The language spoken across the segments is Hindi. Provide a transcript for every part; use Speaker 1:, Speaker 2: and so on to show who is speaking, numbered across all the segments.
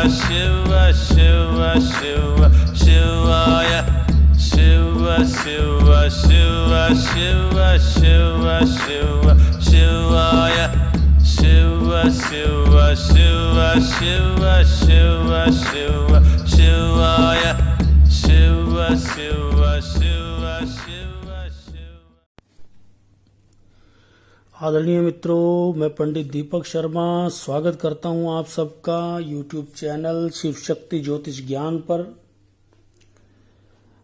Speaker 1: शिव शिव शिव शिवाय शिव शिव शिव शिव शिव शिव शिवाय शिव शिव शिव शिव शिव शिव शिवाय शिव शिव शिव शिव शिव।
Speaker 2: आदरणीय मित्रों, मैं पंडित दीपक शर्मा स्वागत करता हूं आप सबका YouTube चैनल शिव शक्ति ज्योतिष ज्ञान पर।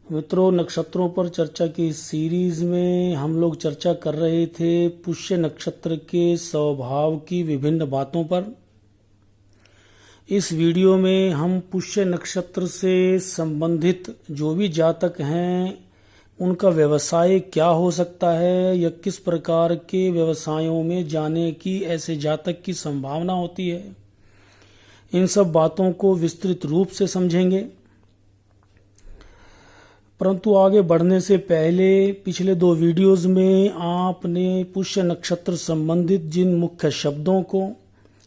Speaker 2: मित्रों, नक्षत्रों पर चर्चा की इस सीरीज में हम लोग चर्चा कर रहे थे पुष्य नक्षत्र के स्वभाव की विभिन्न बातों पर। इस वीडियो में हम पुष्य नक्षत्र से संबंधित जो भी जातक हैं उनका व्यवसाय क्या हो सकता है या किस प्रकार के व्यवसायों में जाने की ऐसे जातक की संभावना होती है, इन सब बातों को विस्तृत रूप से समझेंगे। परंतु आगे बढ़ने से पहले पिछले 2 वीडियोस में आपने पुष्य नक्षत्र संबंधित जिन मुख्य शब्दों को,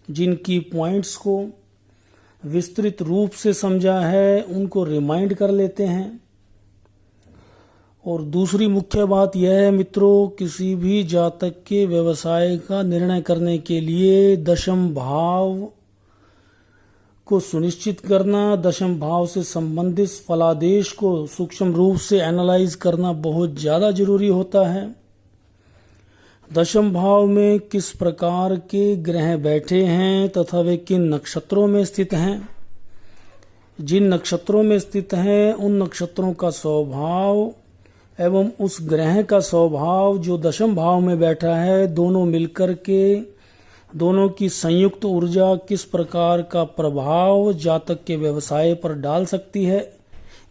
Speaker 2: जिनकी पॉइंट्स को विस्तृत रूप से समझा है उनको रिमाइंड कर लेते हैं। और दूसरी मुख्य बात यह है मित्रों, किसी भी जातक के व्यवसाय का निर्णय करने के लिए दशम भाव को सुनिश्चित करना, दशम भाव से संबंधित फलादेश को सूक्ष्म रूप से एनालाइज करना बहुत ज़्यादा जरूरी होता है। दशम भाव में किस प्रकार के ग्रह बैठे हैं तथा वे किन नक्षत्रों में स्थित हैं, जिन नक्षत्रों में स्थित हैं उन नक्षत्रों का स्वभाव एवं उस ग्रह का स्वभाव जो दशम भाव में बैठा है, दोनों मिलकर के दोनों की संयुक्त ऊर्जा किस प्रकार का प्रभाव जातक के व्यवसाय पर डाल सकती है,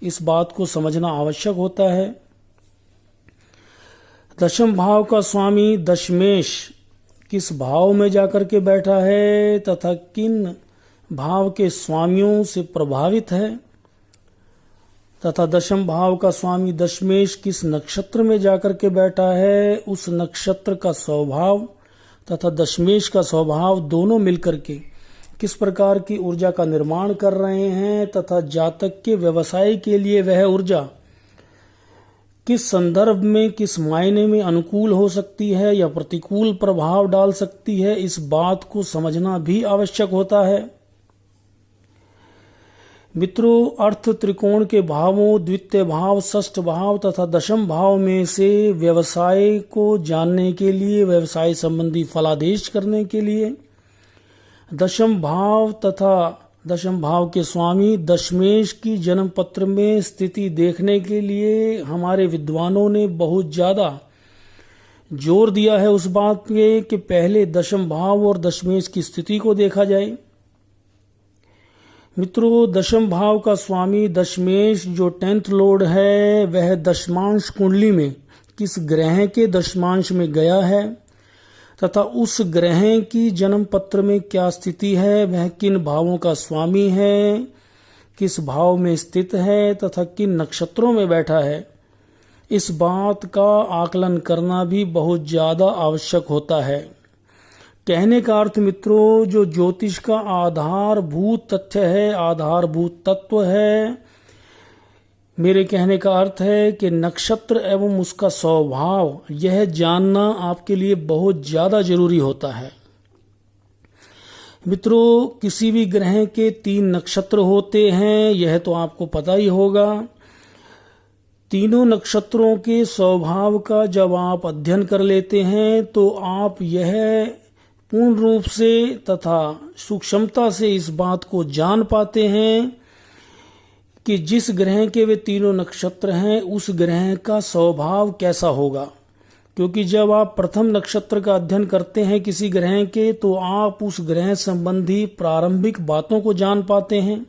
Speaker 2: इस बात को समझना आवश्यक होता है। दशम भाव का स्वामी दशमेश किस भाव में जाकर के बैठा है तथा किन भाव के स्वामियों से प्रभावित है, तथा दशम भाव का स्वामी दशमेश किस नक्षत्र में जाकर के बैठा है, उस नक्षत्र का स्वभाव तथा दशमेश का स्वभाव दोनों मिलकर के किस प्रकार की ऊर्जा का निर्माण कर रहे हैं तथा जातक के व्यवसाय के लिए वह ऊर्जा किस संदर्भ में, किस मायने में अनुकूल हो सकती है या प्रतिकूल प्रभाव डाल सकती है, इस बात को समझना भी आवश्यक होता है। मित्रों, अर्थ त्रिकोण के भावों द्वितीय भाव, षष्ठ भाव तथा दशम भाव में से व्यवसाय को जानने के लिए, व्यवसाय संबंधी फलादेश करने के लिए दशम भाव तथा दशम भाव के स्वामी दशमेश की जन्म पत्र में स्थिति देखने के लिए हमारे विद्वानों ने बहुत ज़्यादा जोर दिया है उस बात पे कि पहले दशम भाव और दशमेश की स्थिति को देखा जाए। मित्रों, दशम भाव का स्वामी दशमेश जो 10th लॉर्ड है वह दशमांश कुंडली में किस ग्रह के दशमांश में गया है तथा उस ग्रह की जन्म पत्र में क्या स्थिति है, वह किन भावों का स्वामी है, किस भाव में स्थित है तथा किन नक्षत्रों में बैठा है, इस बात का आकलन करना भी बहुत ज़्यादा आवश्यक होता है। कहने का अर्थ मित्रों, जो ज्योतिष का आधारभूत तथ्य है, आधारभूत तत्व है, मेरे कहने का अर्थ है कि नक्षत्र एवं उसका स्वभाव यह जानना आपके लिए बहुत ज़्यादा जरूरी होता है। मित्रों, किसी भी ग्रह के 3 नक्षत्र होते हैं, यह तो आपको पता ही होगा। तीनों नक्षत्रों के स्वभाव का जब आप अध्ययन कर लेते हैं तो आप यह पूर्ण रूप से तथा सूक्ष्मता से इस बात को जान पाते हैं कि जिस ग्रह के वे तीनों नक्षत्र हैं उस ग्रह का स्वभाव कैसा होगा। क्योंकि जब आप प्रथम नक्षत्र का अध्ययन करते हैं किसी ग्रह के तो आप उस ग्रह संबंधी प्रारंभिक बातों को जान पाते हैं।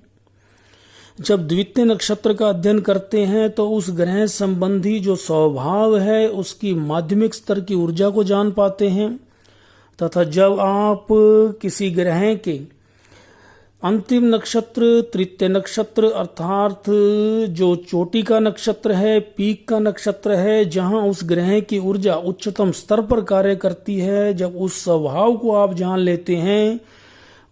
Speaker 2: जब द्वितीय नक्षत्र का अध्ययन करते हैं तो उस ग्रह संबंधी जो स्वभाव है उसकी माध्यमिक स्तर की ऊर्जा को जान पाते हैं। तथा जब आप किसी ग्रह के अंतिम नक्षत्र, तृतीय नक्षत्र अर्थात जो चोटी का नक्षत्र है, पीक का नक्षत्र है, जहां उस ग्रह की ऊर्जा उच्चतम स्तर पर कार्य करती है, जब उस स्वभाव को आप जान लेते हैं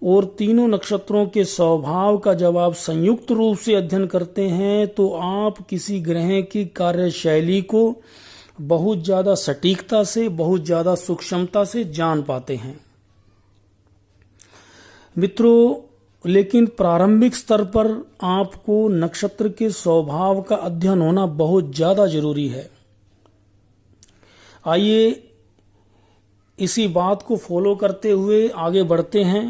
Speaker 2: और तीनों नक्षत्रों के स्वभाव का जब आप संयुक्त रूप से अध्ययन करते हैं तो आप किसी ग्रह की कार्यशैली को बहुत ज़्यादा सटीकता से, बहुत ज़्यादा सूक्ष्मता से जान पाते हैं। मित्रों, लेकिन प्रारंभिक स्तर पर आपको नक्षत्र के स्वभाव का अध्ययन होना बहुत ज़्यादा जरूरी है। आइए इसी बात को फॉलो करते हुए आगे बढ़ते हैं।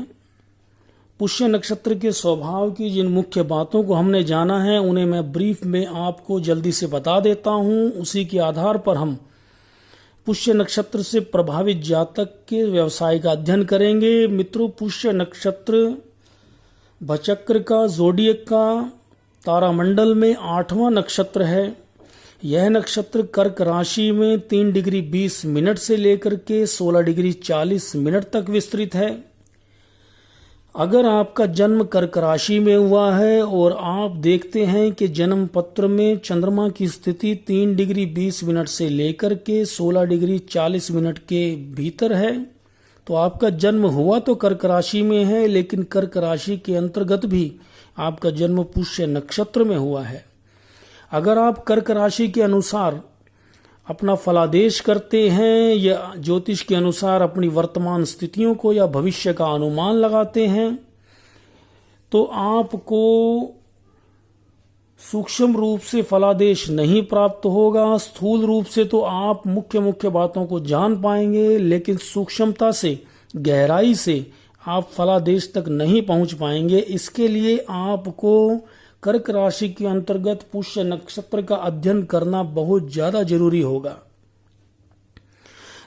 Speaker 2: पुष्य नक्षत्र के स्वभाव की जिन मुख्य बातों को हमने जाना है उन्हें मैं ब्रीफ में आपको जल्दी से बता देता हूं। उसी के आधार पर हम पुष्य नक्षत्र से प्रभावित जातक के व्यवसाय का अध्ययन करेंगे। मित्रों, पुष्य नक्षत्र भचक्र का, जोडियक का तारामंडल में 8वां नक्षत्र है। यह नक्षत्र कर्क राशि में 3 डिग्री 20 मिनट से लेकर के 16 डिग्री 40 मिनट तक विस्तृत है। अगर आपका जन्म कर्क राशि में हुआ है और आप देखते हैं कि जन्म पत्र में चंद्रमा की स्थिति 3 डिग्री 20 मिनट से लेकर के 16 डिग्री 40 मिनट के भीतर है, तो आपका जन्म हुआ तो कर्क राशि में है, लेकिन कर्क राशि के अंतर्गत भी आपका जन्म पुष्य नक्षत्र में हुआ है। अगर आप कर्क राशि के अनुसार अपना फलादेश करते हैं या ज्योतिष के अनुसार अपनी वर्तमान स्थितियों को या भविष्य का अनुमान लगाते हैं, तो आपको सूक्ष्म रूप से फलादेश नहीं प्राप्त होगा। स्थूल रूप से तो आप मुख्य बातों को जान पाएंगे, लेकिन सूक्ष्मता से, गहराई से आप फलादेश तक नहीं पहुंच पाएंगे। इसके लिए आपको कर्क राशि के अंतर्गत पुष्य नक्षत्र का अध्ययन करना बहुत ज्यादा जरूरी होगा।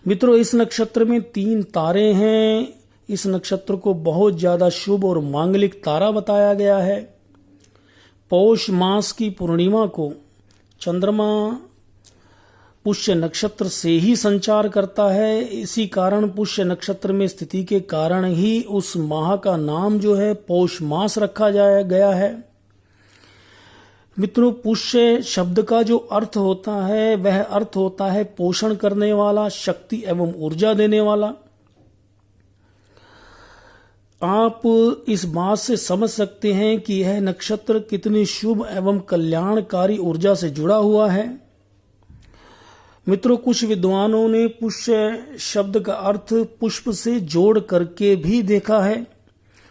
Speaker 2: मित्रों, इस नक्षत्र में 3 तारे हैं। इस नक्षत्र को बहुत ज्यादा शुभ और मांगलिक तारा बताया गया है। पौष मास की पूर्णिमा को चंद्रमा पुष्य नक्षत्र से ही संचार करता है। इसी कारण पुष्य नक्षत्र में स्थिति के कारण ही उस माह का नाम जो है पौष मास रखा गया है। मित्रों, पुष्य शब्द का जो अर्थ होता है वह अर्थ होता है पोषण करने वाला, शक्ति एवं ऊर्जा देने वाला। आप इस बात से समझ सकते हैं कि यह नक्षत्र कितनी शुभ एवं कल्याणकारी ऊर्जा से जुड़ा हुआ है। मित्रों, कुछ विद्वानों ने पुष्य शब्द का अर्थ पुष्प से जोड़ करके भी देखा है।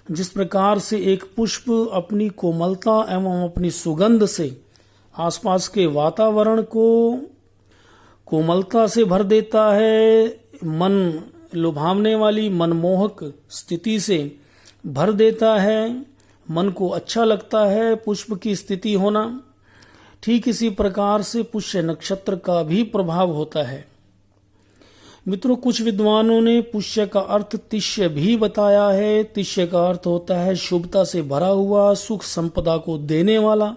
Speaker 2: जिस प्रकार से एक पुष्प अपनी कोमलता एवं अपनी सुगंध से आसपास के वातावरण को कोमलता से भर देता है, मन लुभावने वाली मनमोहक स्थिति से भर देता है, मन को अच्छा लगता है पुष्प की स्थिति होना। ठीक इसी प्रकार से पुष्य नक्षत्र का भी प्रभाव होता है। मित्रों, कुछ विद्वानों ने पुष्य का अर्थ तिष्य भी बताया है। तिष्य का अर्थ होता है शुभता से भरा हुआ, सुख संपदा को देने वाला।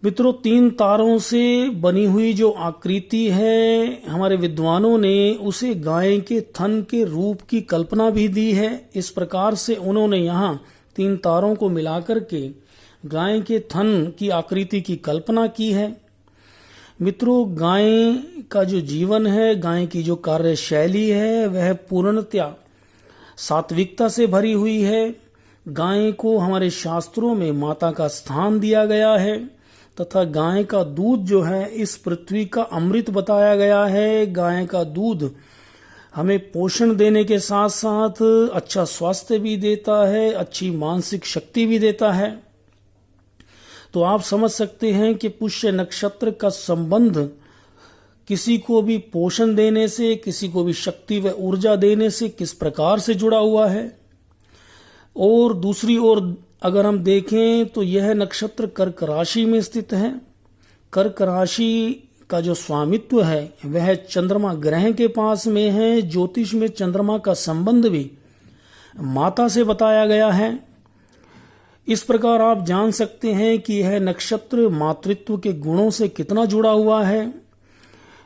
Speaker 2: मित्रों, 3 तारों से बनी हुई जो आकृति है, हमारे विद्वानों ने उसे गाय के थन के रूप की कल्पना भी दी है। इस प्रकार से उन्होंने यहाँ 3 तारों को मिलाकर के गाय के थन की आकृति की कल्पना की है। मित्रों, गाय का जो जीवन है, गाय की जो कार्यशैली है, वह पूर्णतया सात्विकता से भरी हुई है। गाय को हमारे शास्त्रों में माता का स्थान दिया गया है तथा गाय का दूध जो है इस पृथ्वी का अमृत बताया गया है। गाय का दूध हमें पोषण देने के साथ साथ अच्छा स्वास्थ्य भी देता है, अच्छी मानसिक शक्ति भी देता है। तो आप समझ सकते हैं कि पुष्य नक्षत्र का संबंध किसी को भी पोषण देने से, किसी को भी शक्ति व ऊर्जा देने से किस प्रकार से जुड़ा हुआ है। और दूसरी ओर अगर हम देखें तो यह नक्षत्र कर्क राशि में स्थित है। कर्क राशि का जो स्वामित्व है वह चंद्रमा ग्रह के पास में है। ज्योतिष में चंद्रमा का संबंध भी माता से बताया गया है। इस प्रकार आप जान सकते हैं कि यह नक्षत्र मातृत्व के गुणों से कितना जुड़ा हुआ है।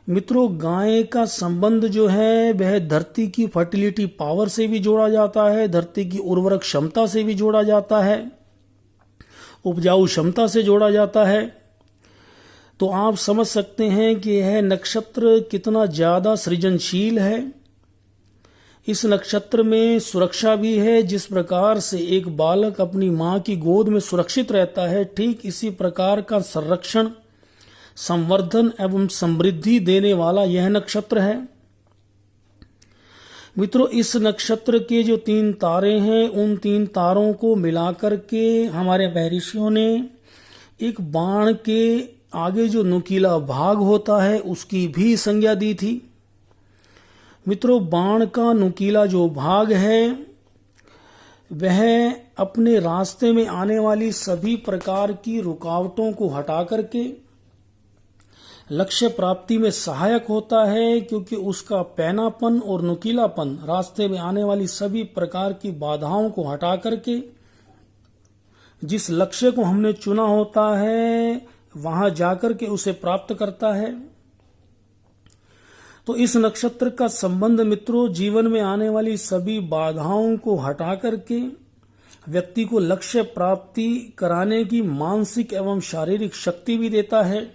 Speaker 2: मित्रों, गाय का संबंध जो है वह धरती की फर्टिलिटी पावर से भी जोड़ा जाता है, धरती की उर्वरक क्षमता से भी जोड़ा जाता है, उपजाऊ क्षमता से जोड़ा जाता है। तो आप समझ सकते हैं कि यह नक्षत्र कितना ज्यादा सृजनशील है। इस नक्षत्र में सुरक्षा भी है। जिस प्रकार से एक बालक अपनी मां की गोद में सुरक्षित रहता है, ठीक इसी प्रकार का संरक्षण, संवर्धन एवं समृद्धि देने वाला यह नक्षत्र है। मित्रों, इस नक्षत्र के जो 3 तारे हैं, उन 3 तारों को मिलाकर के हमारे महर्षियों ने एक बाण के आगे जो नुकीला भाग होता है उसकी भी संज्ञा दी थी। मित्रों, बाण का नुकीला जो भाग है वह अपने रास्ते में आने वाली सभी प्रकार की रुकावटों को हटा करके लक्ष्य प्राप्ति में सहायक होता है, क्योंकि उसका पैनापन और नुकीलापन रास्ते में आने वाली सभी प्रकार की बाधाओं को हटा करके जिस लक्ष्य को हमने चुना होता है वहां जाकर के उसे प्राप्त करता है। तो इस नक्षत्र का संबंध मित्रों जीवन में आने वाली सभी बाधाओं को हटा करके व्यक्ति को लक्ष्य प्राप्ति कराने की मानसिक एवं शारीरिक शक्ति भी देता है।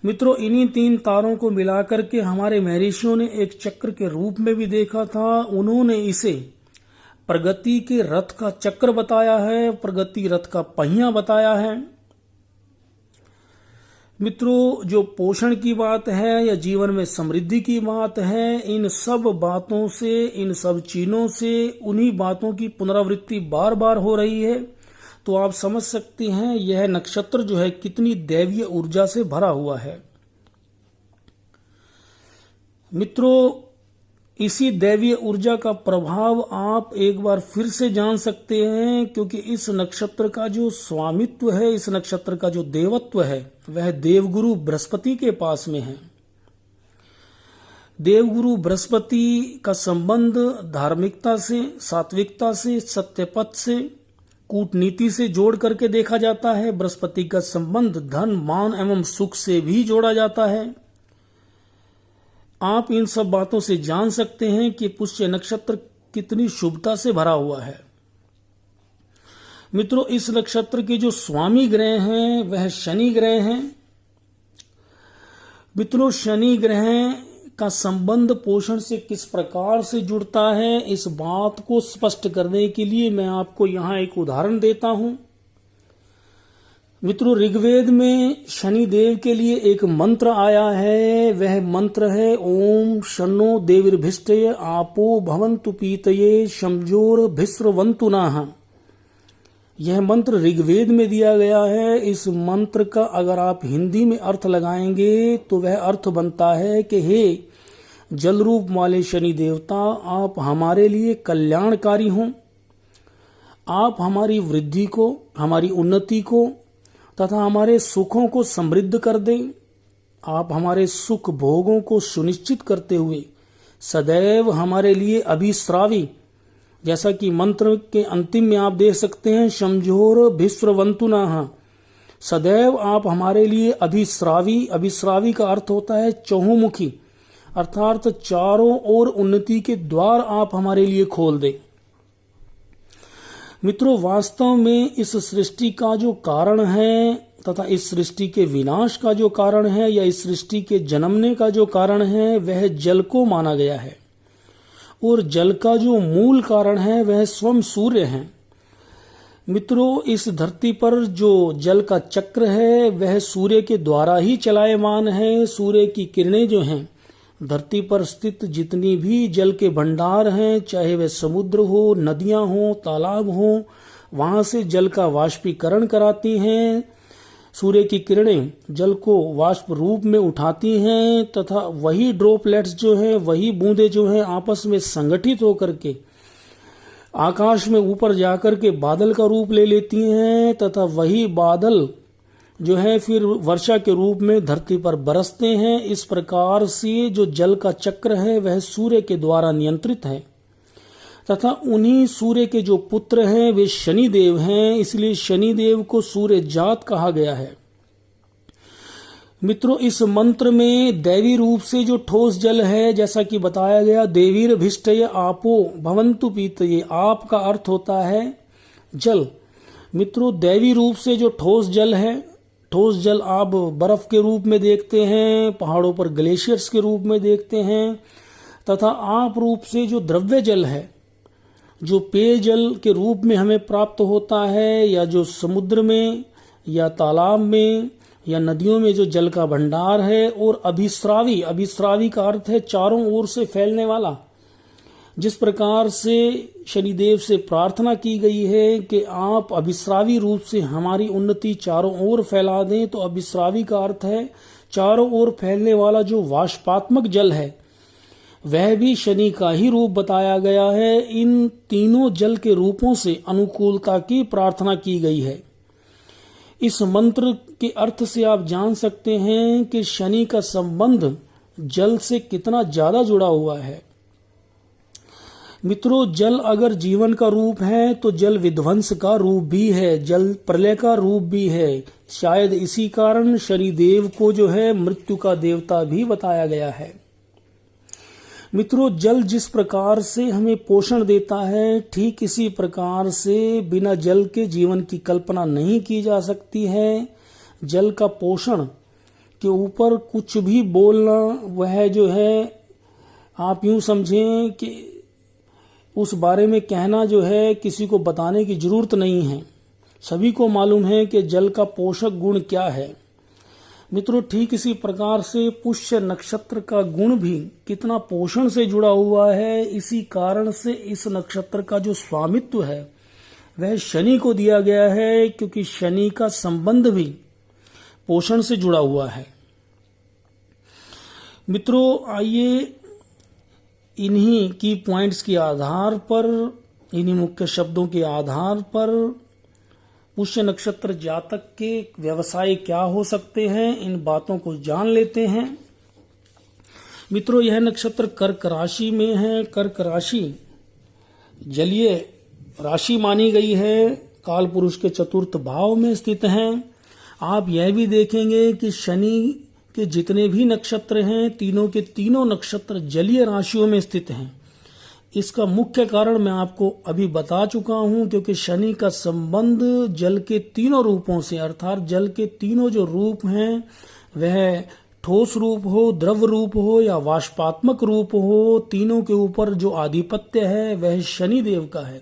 Speaker 2: मित्रों, इन्हीं 3 तारों को मिलाकर के हमारे महर्षियों ने एक चक्र के रूप में भी देखा था। उन्होंने इसे प्रगति के रथ का चक्र बताया है, प्रगति रथ का पहिया बताया है। मित्रों, जो पोषण की बात है या जीवन में समृद्धि की बात है, इन सब बातों से, इन सब चीजों से उन्हीं बातों की पुनरावृत्ति बार बार हो रही है। तो आप समझ सकते हैं यह नक्षत्र जो है कितनी दैवीय ऊर्जा से भरा हुआ है। मित्रों, इसी दैवीय ऊर्जा का प्रभाव आप एक बार फिर से जान सकते हैं, क्योंकि इस नक्षत्र का जो स्वामित्व है, इस नक्षत्र का जो देवत्व है, वह देवगुरु बृहस्पति के पास में है। देवगुरु बृहस्पति का संबंध धार्मिकता से, सात्विकता से, सत्यपथ से, कूटनीति से जोड़ करके देखा जाता है। बृहस्पति का संबंध धन, मान एवं सुख से भी जोड़ा जाता है। आप इन सब बातों से जान सकते हैं कि पुष्य नक्षत्र कितनी शुभता से भरा हुआ है। मित्रों, इस नक्षत्र के जो स्वामी ग्रह हैं वह शनि ग्रह हैं। मित्रों, शनि ग्रह का संबंध पोषण से किस प्रकार से जुड़ता है, इस बात को स्पष्ट करने के लिए मैं आपको यहां एक उदाहरण देता हूं। मित्रों, ऋग्वेद में शनि देव के लिए एक मंत्र आया है। वह मंत्र है ओम शन्नो देवीर्भिष्टये आपो भवन्तु पीतये शमजोर भिस्रवन्तु नः। यह मंत्र ऋग्वेद में दिया गया है। इस मंत्र का अगर आप हिंदी में अर्थ लगाएंगे तो वह अर्थ बनता है कि हे जल रूप वाले शनि देवता, आप हमारे लिए कल्याणकारी हों, आप हमारी वृद्धि को, हमारी उन्नति को तथा हमारे सुखों को समृद्ध कर दें। आप हमारे सुख भोगों को सुनिश्चित करते हुए सदैव हमारे लिए अभिश्रावी, जैसा कि मंत्र के अंतिम में आप देख सकते हैं, शमझोर भिस्रवन्तु नः, सदैव आप हमारे लिए अभिश्रावी। अभिश्रावी का अर्थ होता है चहुमुखी, अर्थात चारों ओर उन्नति के द्वार आप हमारे लिए खोल दें। मित्रों, वास्तव में इस सृष्टि का जो कारण है तथा इस सृष्टि के विनाश का जो कारण है या इस सृष्टि के जन्मने का जो कारण है वह जल को माना गया है, और जल का जो मूल कारण है वह स्वयं सूर्य है। मित्रों, इस धरती पर जो जल का चक्र है वह सूर्य के द्वारा ही चलायमान है। सूर्य की किरणें जो हैं धरती पर स्थित जितनी भी जल के भंडार हैं, चाहे वह समुद्र हो, नदियां हो, तालाब हो, वहां से जल का वाष्पीकरण कराती हैं। सूर्य की किरणें जल को वाष्प रूप में उठाती हैं तथा वही ड्रॉपलेट्स जो हैं, वही बूंदें जो हैं आपस में संगठित होकर के आकाश में ऊपर जाकर के बादल का रूप ले लेती हैं तथा वही बादल जो है फिर वर्षा के रूप में धरती पर बरसते हैं। इस प्रकार से जो जल का चक्र है वह सूर्य के द्वारा नियंत्रित है तथा उन्हीं सूर्य के जो पुत्र हैं वे शनि देव हैं, इसलिए शनि देव को सूर्य जात कहा गया है। मित्रों, इस मंत्र में दैवी रूप से जो ठोस जल है, जैसा कि बताया गया, देवीर्भिष्टये आपो भवन्तु पीतये, आप का अर्थ होता है जल। मित्रों, दैवी रूप से जो ठोस जल है, ठोस जल आप बर्फ के रूप में देखते हैं, पहाड़ों पर ग्लेशियर्स के रूप में देखते हैं तथा आप रूप से जो द्रव्य जल है, जो पेयजल के रूप में हमें प्राप्त होता है, या जो समुद्र में या तालाब में या नदियों में जो जल का भंडार है, और अभिस्रावी, अभिस्रावी का अर्थ है चारों ओर से फैलने वाला। जिस प्रकार से शनिदेव से प्रार्थना की गई है कि आप अभिस्रावी रूप से हमारी उन्नति चारों ओर फैला दें, तो अभिस्रावी का अर्थ है चारों ओर फैलने वाला जो वाष्पात्मक जल है, वह भी शनि का ही रूप बताया गया है। इन तीनों जल के रूपों से अनुकूलता की प्रार्थना की गई है। इस मंत्र के अर्थ से आप जान सकते हैं कि शनि का संबंध जल से कितना ज्यादा जुड़ा हुआ है। मित्रों, जल अगर जीवन का रूप है तो जल विध्वंस का रूप भी है, जल प्रलय का रूप भी है। शायद इसी कारण शनिदेव को जो है मृत्यु का देवता भी बताया गया है। मित्रों, जल जिस प्रकार से हमें पोषण देता है, ठीक इसी प्रकार से बिना जल के जीवन की कल्पना नहीं की जा सकती है। जल का पोषण के ऊपर कुछ भी बोलना, वह जो है आप यूं समझें कि उस बारे में कहना जो है किसी को बताने की जरूरत नहीं है। सभी को मालूम है कि जल का पोषक गुण क्या है। मित्रों, ठीक इसी प्रकार से पुष्य नक्षत्र का गुण भी कितना पोषण से जुड़ा हुआ है। इसी कारण से इस नक्षत्र का जो स्वामित्व है वह शनि को दिया गया है, क्योंकि शनि का संबंध भी पोषण से जुड़ा हुआ है। मित्रों, आइए इन्हीं की पॉइंट्स के आधार पर, इन्हीं मुख्य शब्दों के आधार पर पुष्य नक्षत्र जातक के व्यवसाय क्या हो सकते हैं, इन बातों को जान लेते हैं। मित्रों, यह नक्षत्र कर्क राशि में है। कर्क राशि जलीय राशि मानी गई है, काल पुरुष के चतुर्थ भाव में स्थित है। आप यह भी देखेंगे कि शनि के जितने भी नक्षत्र हैं, तीनों के तीनों नक्षत्र जलीय राशियों में स्थित हैं। इसका मुख्य कारण मैं आपको अभी बता चुका हूं, क्योंकि शनि का संबंध जल के तीनों रूपों से, अर्थात जल के तीनों जो रूप हैं वह ठोस रूप हो, द्रव रूप हो या वाष्पात्मक रूप हो, तीनों के ऊपर जो आधिपत्य है वह शनि देव का है।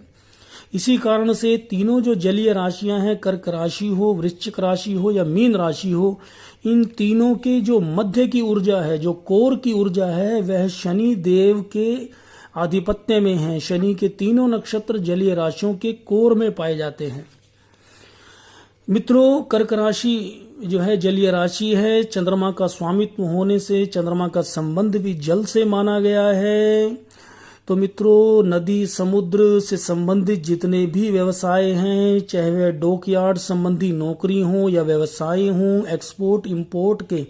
Speaker 2: इसी कारण से तीनों जो जलीय राशियां हैं, कर्क राशि हो, वृश्चिक राशि हो या मीन राशि हो, इन तीनों के जो मध्य की ऊर्जा है, जो कोर की ऊर्जा है, वह शनि देव के आधिपत्य में है। शनि के तीनों नक्षत्र जलीय राशियों के कोर में पाए जाते हैं। मित्रों, कर्क राशि जो है जलीय राशि है। चंद्रमा का स्वामित्व होने से चंद्रमा का संबंध भी जल से माना गया है। तो मित्रों, नदी समुद्र से संबंधित जितने भी व्यवसाय हैं, चाहे वह डॉकयार्ड संबंधी नौकरी हो या व्यवसाय हो, एक्सपोर्ट इंपोर्ट के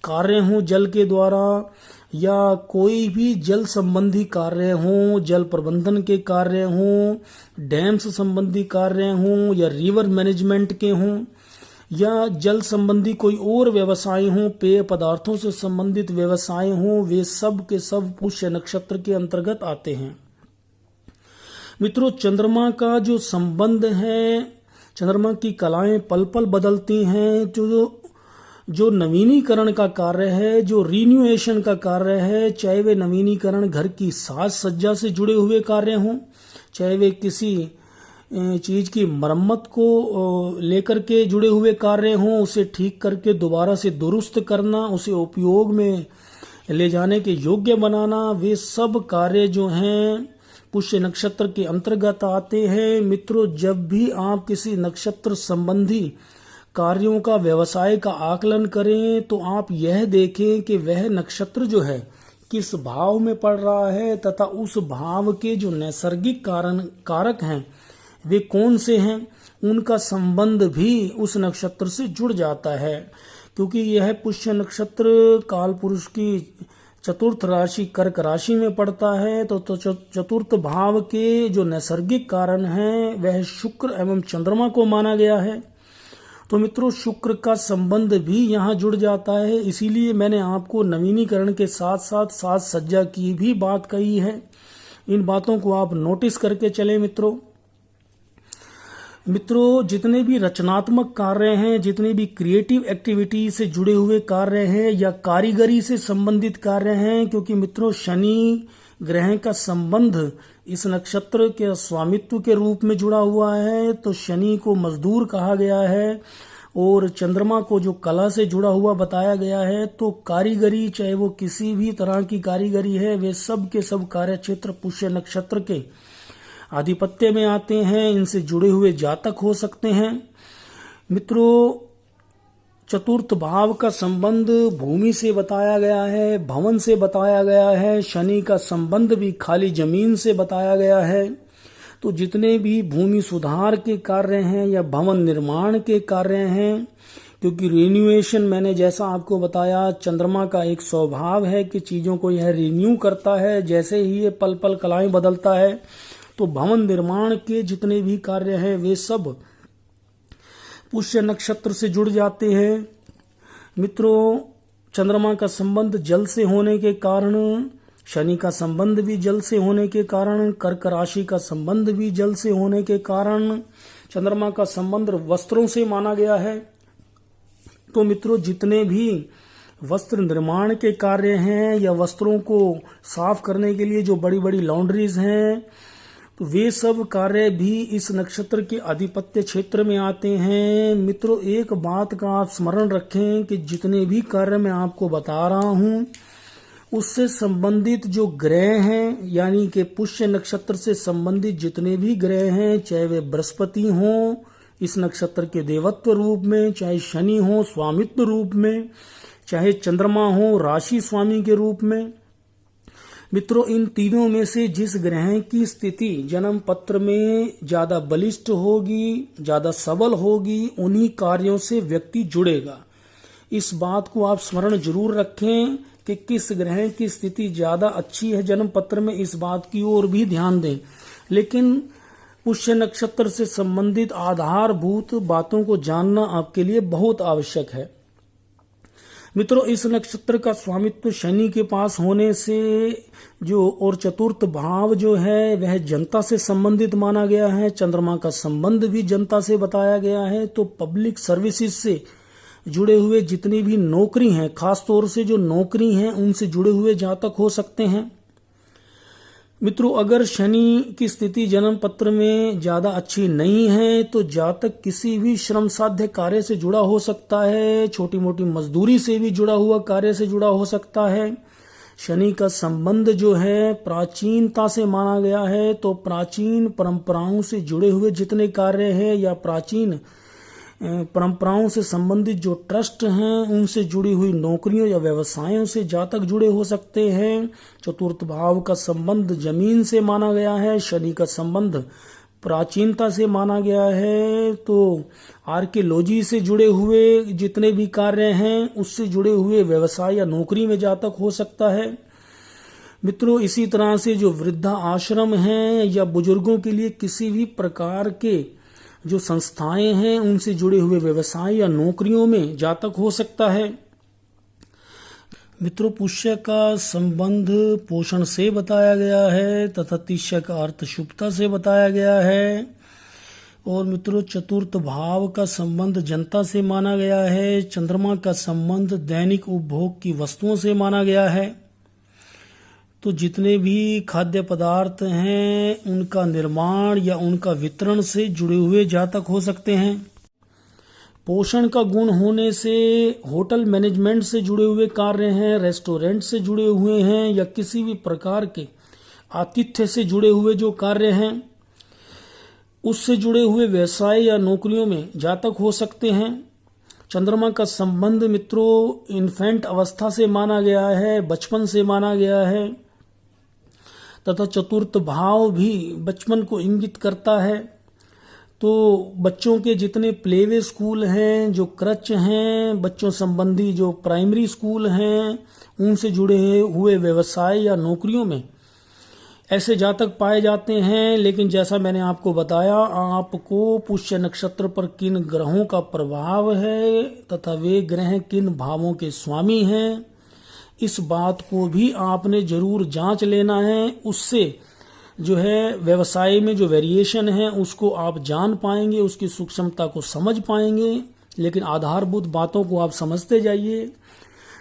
Speaker 2: कार्य हों जल के द्वारा, या कोई भी जल संबंधी कार्य हों, जल प्रबंधन के कार्य हों, डैम्स संबंधी कार्य हों या रिवर मैनेजमेंट के हों, या जल संबंधी कोई और व्यवसाय हों, पेय पदार्थों से संबंधित व्यवसाय हों, वे सब के सब पुष्य नक्षत्र के अंतर्गत आते हैं। मित्रों, चंद्रमा का जो संबंध है, चंद्रमा की कलाएं पल पल बदलती हैं। जो नवीनीकरण का कार्य है, जो रिन्यूएशन का कार्य है, चाहे वे नवीनीकरण घर की साज सज्जा से जुड़े हुए कार्य हों, चाहे वे किसी चीज की मरम्मत को लेकर के जुड़े हुए कार्य हों, उसे ठीक करके दोबारा से दुरुस्त करना, उसे उपयोग में ले जाने के योग्य बनाना, वे सब कार्य जो हैं पुष्य नक्षत्र के अंतर्गत आते हैं। मित्रों, जब भी आप किसी नक्षत्र संबंधी कार्यों का, व्यवसाय का आकलन करें, तो आप यह देखें कि वह नक्षत्र जो है किस भाव में पड़ रहा है, तथा उस भाव के जो नैसर्गिक कारक हैं वे कौन से हैं, उनका संबंध भी उस नक्षत्र से जुड़ जाता है। क्योंकि यह पुष्य नक्षत्र काल पुरुष की चतुर्थ राशि कर्क राशि में पड़ता है, तो चतुर्थ भाव के जो नैसर्गिक कारण हैं वह शुक्र एवं चंद्रमा को माना गया है। तो मित्रों, शुक्र का संबंध भी यहाँ जुड़ जाता है। इसीलिए मैंने आपको नवीनीकरण के साथ साथ साज सज्जा की भी बात कही है। इन बातों को आप नोटिस करके चले। मित्रों, जितने भी रचनात्मक कार्य हैं, जितने भी क्रिएटिव एक्टिविटी से जुड़े हुए कार्य हैं या कारीगरी से संबंधित कार्य हैं, क्योंकि मित्रों शनि ग्रह का संबंध इस नक्षत्र के स्वामित्व के रूप में जुड़ा हुआ है तो शनि को मजदूर कहा गया है और चंद्रमा को जो कला से जुड़ा हुआ बताया गया है तो कारीगरी, चाहे वो किसी भी तरह की कारीगरी है, वे सब के सब कार्य क्षेत्र पुष्य नक्षत्र के आधिपत्य में आते हैं। इनसे जुड़े हुए जातक हो सकते हैं। मित्रों, चतुर्थ भाव का संबंध भूमि से बताया गया है, भवन से बताया गया है। शनि का संबंध भी खाली जमीन से बताया गया है। तो जितने भी भूमि सुधार के कार्य हैं या भवन निर्माण के कार्य हैं, क्योंकि रिन्यूएशन, मैंने जैसा आपको बताया, चंद्रमा का एक स्वभाव है कि चीजों को यह रिन्यू करता है। जैसे ही ये पल पल कलाएं बदलता है तो भवन निर्माण के जितने भी कार्य हैं वे सब पुष्य नक्षत्र से जुड़ जाते हैं। मित्रों, चंद्रमा का संबंध जल से होने के कारण, शनि का संबंध भी जल से होने के कारण, कर्क राशि का संबंध भी जल से होने के कारण चंद्रमा का संबंध वस्त्रों से माना गया है। तो मित्रों, जितने भी वस्त्र निर्माण के कार्य हैं या वस्त्रों को साफ करने के लिए जो बड़ी बड़ी लॉन्ड्रीज हैं, तो वे सब कार्य भी इस नक्षत्र के आधिपत्य क्षेत्र में आते हैं। मित्रों, एक बात का आप स्मरण रखें कि जितने भी कार्य मैं आपको बता रहा हूं उससे संबंधित जो ग्रह हैं, यानी कि पुष्य नक्षत्र से संबंधित जितने भी ग्रह हैं, चाहे वे बृहस्पति हों इस नक्षत्र के देवत्व रूप में, चाहे शनि हो स्वामित्व रूप में, चाहे चंद्रमा हो राशि स्वामी के रूप में, मित्रों, इन तीनों में से जिस ग्रह की स्थिति जन्म पत्र में ज्यादा बलिष्ठ होगी, ज्यादा सबल होगी, उन्हीं कार्यों से व्यक्ति जुड़ेगा। इस बात को आप स्मरण जरूर रखें कि किस ग्रह की स्थिति ज्यादा अच्छी है जन्म पत्र में, इस बात की ओर भी ध्यान दें। लेकिन पुष्य नक्षत्र से संबंधित आधारभूत बातों को जानना आपके लिए बहुत आवश्यक है। मित्रों, इस नक्षत्र का स्वामित्व शनि के पास होने से जो और चतुर्थ भाव जो है वह जनता से संबंधित माना गया है। चंद्रमा का संबंध भी जनता से बताया गया है। तो पब्लिक सर्विसेज से जुड़े हुए जितनी भी नौकरी हैं, खास तौर से जो नौकरी हैं, उनसे जुड़े हुए जातक हो सकते हैं। मित्रों, अगर शनि की स्थिति जन्म पत्र में ज्यादा अच्छी नहीं है तो जातक किसी भी श्रम साध्य कार्य से जुड़ा हो सकता है, छोटी मोटी मजदूरी से भी जुड़ा हुआ कार्य से जुड़ा हो सकता है। शनि का संबंध जो है प्राचीनता से माना गया है, तो प्राचीन परंपराओं से जुड़े हुए जितने कार्य हैं या प्राचीन परंपराओं से संबंधित जो ट्रस्ट हैं उनसे जुड़ी हुई नौकरियों या व्यवसायों से जातक जुड़े हो सकते हैं। चतुर्थ भाव का संबंध जमीन से माना गया है, शनि का संबंध प्राचीनता से माना गया है। तो आर्कियोलॉजी से जुड़े हुए जितने भी कार्य हैं उससे जुड़े हुए व्यवसाय या नौकरी में जातक हो सकता है। मित्रों, इसी तरह से जो वृद्धा आश्रम हैं या बुजुर्गों के लिए किसी भी प्रकार के जो संस्थाएं हैं उनसे जुड़े हुए व्यवसाय या नौकरियों में जातक हो सकता है। मित्रों, पुष्य का संबंध पोषण से बताया गया है तथा तिष्य का अर्थ शुभता से बताया गया है। और मित्रों, चतुर्थ भाव का संबंध जनता से माना गया है। चंद्रमा का संबंध दैनिक उपभोग की वस्तुओं से माना गया है। तो जितने भी खाद्य पदार्थ हैं उनका निर्माण या उनका वितरण से जुड़े हुए जातक हो सकते हैं। पोषण का गुण होने से होटल मैनेजमेंट से जुड़े हुए कार्य हैं, रेस्टोरेंट से जुड़े हुए हैं या किसी भी प्रकार के आतिथ्य से जुड़े हुए जो कार्य हैं उससे जुड़े हुए व्यवसाय या नौकरियों में जातक हो सकते हैं। चंद्रमा का संबंध मित्रों इन्फेंट अवस्था से माना गया है, बचपन से माना गया है तथा चतुर्थ भाव भी बचपन को इंगित करता है। तो बच्चों के जितने प्लेवे स्कूल हैं, जो क्रच हैं, बच्चों संबंधी जो प्राइमरी स्कूल हैं, उनसे जुड़े हुए व्यवसाय या नौकरियों में ऐसे जातक पाए जाते हैं। लेकिन जैसा मैंने आपको बताया, आपको पुष्य नक्षत्र पर किन ग्रहों का प्रभाव है तथा वे ग्रह किन भावों के स्वामी हैं, इस बात को भी आपने जरूर जांच लेना है। उससे जो है व्यवसाय में जो वेरिएशन है उसको आप जान पाएंगे, उसकी सूक्ष्मता को समझ पाएंगे। लेकिन आधारभूत बातों को आप समझते जाइए।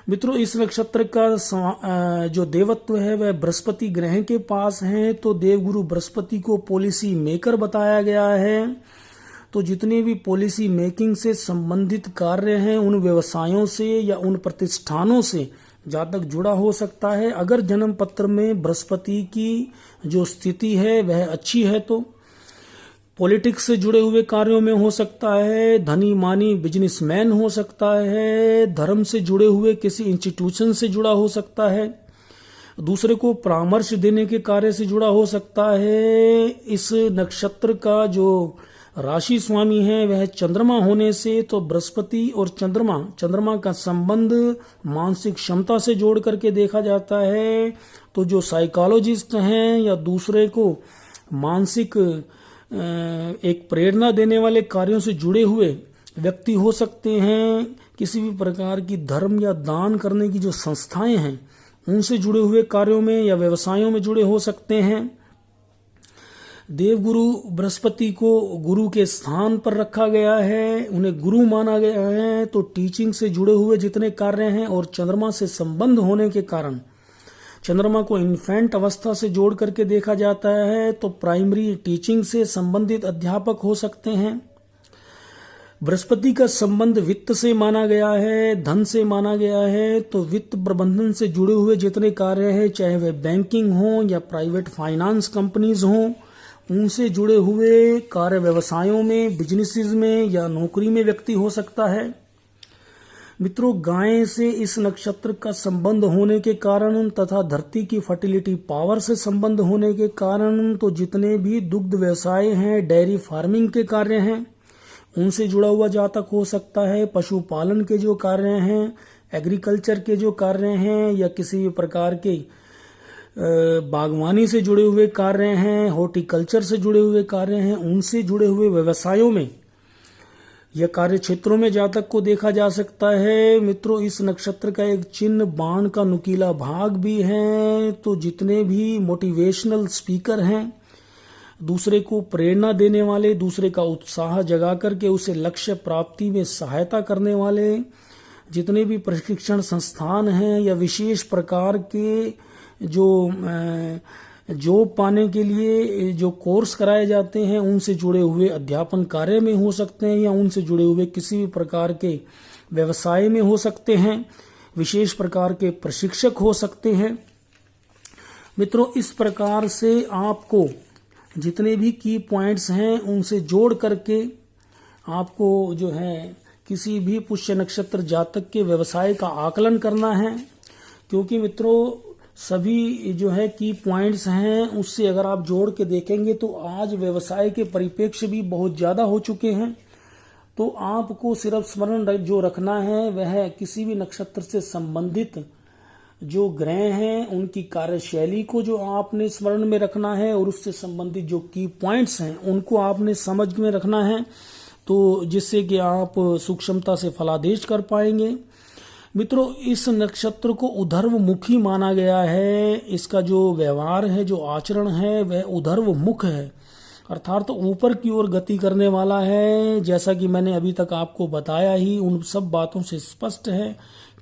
Speaker 2: मित्रों, इस नक्षत्र का जो देवत्व है वह बृहस्पति ग्रह के पास है, तो देवगुरु बृहस्पति को पॉलिसी मेकर बताया गया है। तो जितने भी पॉलिसी मेकिंग से संबंधित कार्य हैं उन व्यवसायों से या उन प्रतिष्ठानों से जातक जुड़ा हो सकता है। अगर जन्म पत्र में बृहस्पति की जो स्थिति है वह अच्छी है तो पॉलिटिक्स से जुड़े हुए कार्यों में हो सकता है, धनी मानी बिजनेसमैन हो सकता है, धर्म से जुड़े हुए किसी इंस्टीट्यूशन से जुड़ा हो सकता है, दूसरे को परामर्श देने के कार्य से जुड़ा हो सकता है। इस नक्षत्र का जो राशि स्वामी है वह चंद्रमा होने से तो बृहस्पति और चंद्रमा का संबंध मानसिक क्षमता से जोड़ करके देखा जाता है। तो जो साइकोलॉजिस्ट हैं या दूसरे को मानसिक एक प्रेरणा देने वाले कार्यों से जुड़े हुए व्यक्ति हो सकते हैं, किसी भी प्रकार की धर्म या दान करने की जो संस्थाएं हैं उनसे जुड़े हुए कार्यों में या व्यवसायों में जुड़े हो सकते हैं। देवगुरु बृहस्पति को गुरु के स्थान पर रखा गया है, उन्हें गुरु माना गया है। तो टीचिंग से जुड़े हुए जितने कार्य हैं और चंद्रमा से संबंध होने के कारण चंद्रमा को इन्फेंट अवस्था से जोड़ करके देखा जाता है, तो प्राइमरी टीचिंग से संबंधित अध्यापक हो सकते हैं। बृहस्पति का संबंध वित्त से माना गया है, धन से माना गया है। तो वित्त प्रबंधन से जुड़े हुए जितने कार्य हैं, चाहे वे बैंकिंग हो या प्राइवेट फाइनेंस कंपनीज हों, उनसे जुड़े हुए कार्य व्यवसायों में, बिजनेसेस में या नौकरी में व्यक्ति हो सकता है। मित्रों, गाय से इस नक्षत्र का संबंध होने के कारण तथा धरती की फर्टिलिटी पावर से संबंध होने के कारण तो जितने भी दुग्ध व्यवसाय हैं, डेयरी फार्मिंग के कार्य हैं, उनसे जुड़ा हुआ जातक हो सकता है। पशुपालन के जो कार्य हैं, एग्रीकल्चर के जो कार्य हैं या किसी भी प्रकार के बागवानी से जुड़े हुए कार्य हैं, हॉर्टिकल्चर से जुड़े हुए कार्य हैं, उनसे जुड़े हुए व्यवसायों में या कार्य क्षेत्रों में जातक को देखा जा सकता है। मित्रों, इस नक्षत्र का एक चिन्ह बाण का नुकीला भाग भी है। तो जितने भी मोटिवेशनल स्पीकर हैं, दूसरे को प्रेरणा देने वाले, दूसरे का उत्साह जगा करके उसे लक्ष्य प्राप्ति में सहायता करने वाले जितने भी प्रशिक्षण संस्थान हैं या विशेष प्रकार के जो जॉब पाने के लिए जो कोर्स कराए जाते हैं, उनसे जुड़े हुए अध्यापन कार्य में हो सकते हैं या उनसे जुड़े हुए किसी भी प्रकार के व्यवसाय में हो सकते हैं, विशेष प्रकार के प्रशिक्षक हो सकते हैं। मित्रों, इस प्रकार से आपको जितने भी की पॉइंट्स हैं उनसे जोड़ करके आपको जो है किसी भी पुष्य नक्षत्र जातक के व्यवसाय का आकलन करना है, क्योंकि मित्रों सभी जो है की पॉइंट्स हैं उससे अगर आप जोड़ के देखेंगे तो आज व्यवसाय के परिप्रेक्ष्य भी बहुत ज्यादा हो चुके हैं। तो आपको सिर्फ स्मरण जो रखना है वह किसी भी नक्षत्र से संबंधित जो ग्रह हैं उनकी कार्यशैली को जो आपने स्मरण में रखना है और उससे संबंधित जो की पॉइंट्स हैं उनको आपने समझ में रखना है, तो जिससे कि आप सूक्ष्मता से फलादेश कर पाएंगे। मित्रों, इस नक्षत्र को उधर्वमुखी माना गया है। इसका जो व्यवहार है, जो आचरण है वह उधर्वमुख है, अर्थात तो ऊपर की ओर गति करने वाला है। जैसा कि मैंने अभी तक आपको बताया ही, उन सब बातों से स्पष्ट है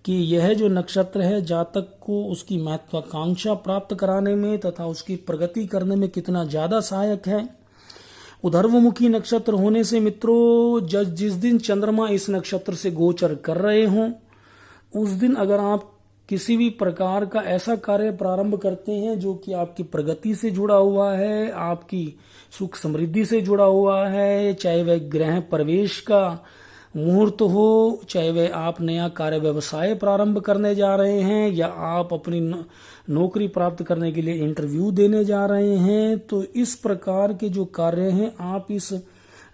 Speaker 2: कि यह जो नक्षत्र है जातक को उसकी महत्वाकांक्षा प्राप्त कराने में तथा उसकी प्रगति करने में कितना ज्यादा सहायक है। उधर्वमुखी नक्षत्र होने से मित्रों, जिस दिन चंद्रमा इस नक्षत्र से गोचर कर रहे हों उस दिन अगर आप किसी भी प्रकार का ऐसा कार्य प्रारंभ करते हैं जो कि आपकी प्रगति से जुड़ा हुआ है, आपकी सुख समृद्धि से जुड़ा हुआ है, चाहे वह गृह प्रवेश का मुहूर्त हो, चाहे वह आप नया कार्य व्यवसाय प्रारंभ करने जा रहे हैं या आप अपनी नौकरी प्राप्त करने के लिए इंटरव्यू देने जा रहे हैं, तो इस प्रकार के जो कार्य हैं आप इस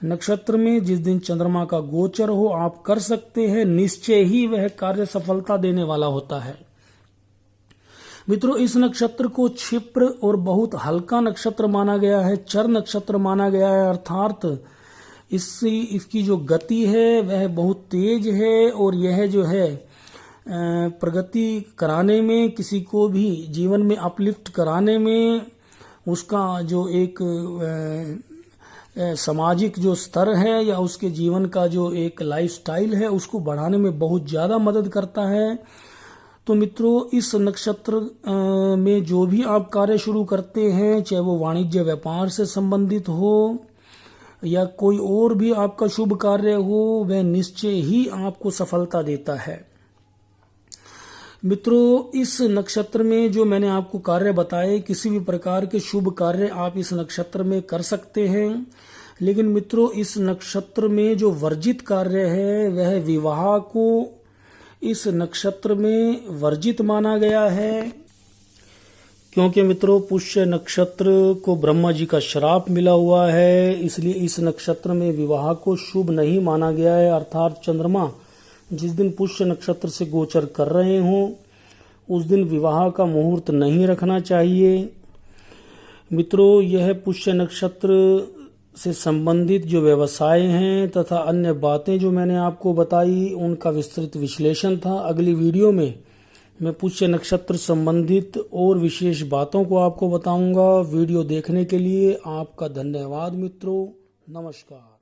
Speaker 2: नक्षत्र में जिस दिन चंद्रमा का गोचर हो आप कर सकते हैं। निश्चय ही वह कार्य सफलता देने वाला होता है। मित्रों, इस नक्षत्र को क्षिप्र और बहुत हल्का नक्षत्र माना गया है, चर नक्षत्र माना गया है, अर्थात इसकी जो गति है वह बहुत तेज है और यह जो है प्रगति कराने में, किसी को भी जीवन में अपलिफ्ट कराने में, उसका जो एक सामाजिक जो स्तर है या उसके जीवन का जो एक लाइफस्टाइल है उसको बढ़ाने में बहुत ज़्यादा मदद करता है। तो मित्रों, इस नक्षत्र में जो भी आप कार्य शुरू करते हैं, चाहे वो वाणिज्य व्यापार से संबंधित हो या कोई और भी आपका शुभ कार्य हो, वह निश्चय ही आपको सफलता देता है। मित्रों, इस नक्षत्र में जो मैंने आपको कार्य बताए, किसी भी प्रकार के शुभ कार्य आप इस नक्षत्र में कर सकते हैं। लेकिन मित्रों, इस नक्षत्र में जो वर्जित कार्य है वह विवाह को इस नक्षत्र में वर्जित माना गया है, क्योंकि मित्रों पुष्य नक्षत्र को ब्रह्मा जी का श्राप मिला हुआ है, इसलिए इस नक्षत्र में विवाह को शुभ नहीं माना गया है। अर्थात चंद्रमा जिस दिन पुष्य नक्षत्र से गोचर कर रहे हों उस दिन विवाह का मुहूर्त नहीं रखना चाहिए। मित्रों, यह पुष्य नक्षत्र से संबंधित जो व्यवसाय हैं तथा अन्य बातें जो मैंने आपको बताई उनका विस्तृत विश्लेषण था। अगली वीडियो में मैं पुष्य नक्षत्र संबंधित और विशेष बातों को आपको बताऊंगा। वीडियो देखने के लिए आपका धन्यवाद मित्रों। नमस्कार।